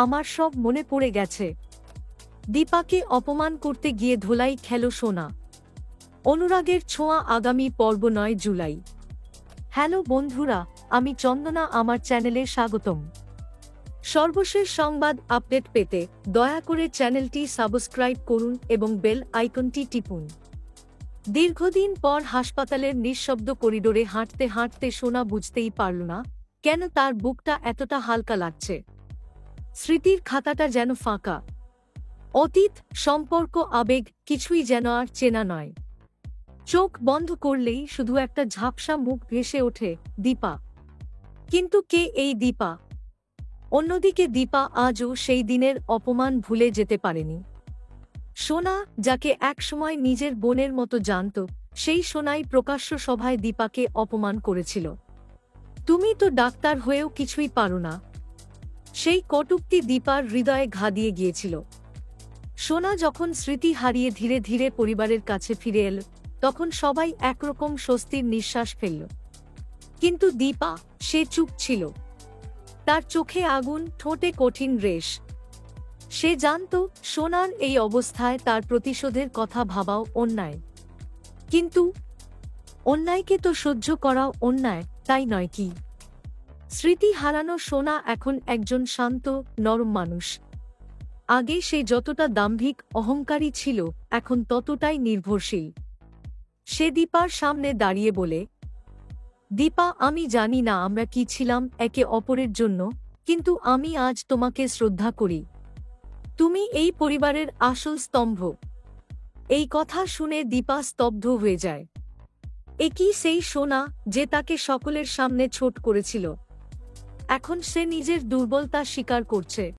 আমার সব মনে পড়ে গেছে। দীপাকে অপমান করতে গিয়ে ধোলাই খেলো সোনা। অনুরাগের ছোঁয়া আগামী পর্ব ৯ জুলাই। হ্যালো বন্ধুরা, আমি চন্দনা, আমার চ্যানেলে স্বাগতম। সর্বশেষ সংবাদ আপডেট পেতে দয়া করে চ্যানেলটি সাবস্ক্রাইব করুন এবং বেল আইকনটি টিপুন। দীর্ঘদিন পর হাসপাতালের নিঃশব্দ করিডোরে হাঁটতে হাঁটতে সোনা বুঝতেই পারল না কেন তার বুকটা এতটা হালকা লাগছে। স্মৃতির খাতাটা যেন ফাঁকা। অতীত, সম্পর্ক, আবেগ কিছুই যেন আর চেনা নয়। চোখ বন্ধ করলেই শুধু একটা ঝাপসা মুখ ভেসে ওঠে, দীপা। কিন্তু কে এই দীপা? অন্যদিকে দীপা আজও সেই দিনের অপমান ভুলে যেতে পারেনি। সোনা, যাকে একসময় নিজের বোনের মতো জানত, সেই সোনাই প্রকাশ্য সভায় দীপাকে অপমান করেছিল। তুমি তো ডাক্তার হয়েও কিছুই পারো না। সেই কটূক্তি দীপার হৃদয়ে ঘা দিয়ে গিয়েছিল। সোনা যখন স্মৃতি হারিয়ে ধীরে ধীরে পরিবারের কাছে ফিরে এল, তখন সবাই একরকম স্বস্তির নিঃশ্বাস ফেলল। কিন্তু দীপা, সে চুপ ছিল। তার চোখে আগুন, ঠোঁটে কঠিন রেশ। সে জানত সোনার এই অবস্থায় তার প্রতিশোধের কথা ভাবাও অন্যায়। কিন্তু অন্যায়কে তো সহ্য করাও অন্যায়, তাই নয় কি? স্মৃতি হারানো সোনা এখন একজন শান্ত, নরম মানুষ। আগে সে যতটা দাম্ভিক, অহংকারী ছিল, এখন ততটাই নির্ভরশীল। সে দীপার সামনে দাঁড়িয়ে বলে, দীপা, আমি জানি না আমরা কি ছিলাম একে অপরের জন্য, কিন্তু আমি আজ তোমাকে শ্রদ্ধা করি। তুমি এই পরিবারের আসল স্তম্ভ। এই কথা শুনে দীপা স্তব্ধ হয়ে যায়। এ কি সেই সোনা যে তাকে সকলের সামনে ছোট করেছিল? এখন সে নিজের দুর্বলতা স্বীকার করছে।